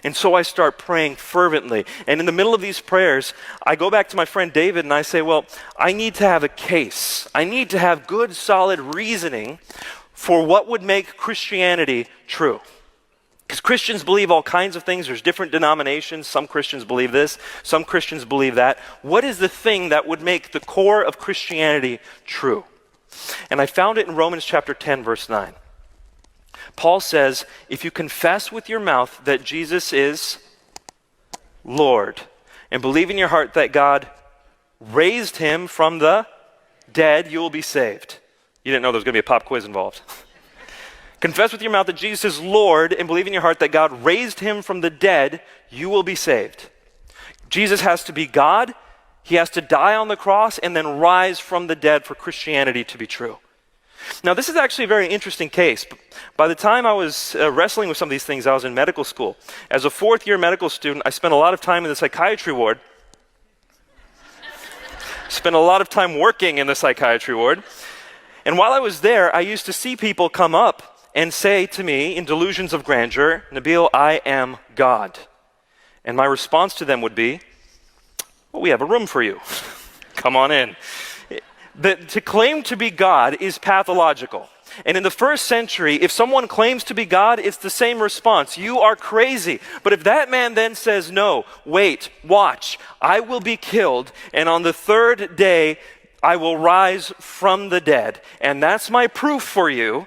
And so I start praying fervently. And in the middle of these prayers, I go back to my friend David and I say, well, I need to have a case. I need to have good, solid reasoning for what would make Christianity true. Because Christians believe all kinds of things. There's different denominations. Some Christians believe this. Some Christians believe that. What is the thing that would make the core of Christianity true? And I found it in Romans chapter 10, verse 9. Paul says, if you confess with your mouth that Jesus is Lord and believe in your heart that God raised him from the dead, you will be saved. You didn't know there was going to be a pop quiz involved. Confess with your mouth that Jesus is Lord and believe in your heart that God raised him from the dead, you will be saved. Jesus has to be God. He has to die on the cross and then rise from the dead for Christianity to be true. Now, this is actually a very interesting case. By the time I was wrestling with some of these things, I was in medical school. As a fourth-year medical student, I spent a lot of time in the psychiatry ward. Spent a lot of time working in the psychiatry ward. And while I was there, I used to see people come up and say to me in delusions of grandeur, Nabeel, I am God. And my response to them would be, well, we have a room for you. Come on in. To claim to be God is pathological. And in the first century, if someone claims to be God, it's the same response. You are crazy. But if that man then says, no, wait, watch, I will be killed, and on the third day, I will rise from the dead, and that's my proof for you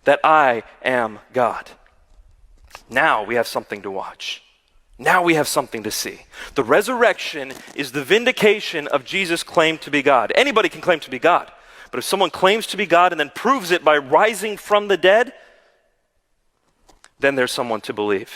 that I am God. Now we have something to watch. Now we have something to see. The resurrection is the vindication of Jesus' claim to be God. Anybody can claim to be God. But if someone claims to be God and then proves it by rising from the dead, then there's someone to believe.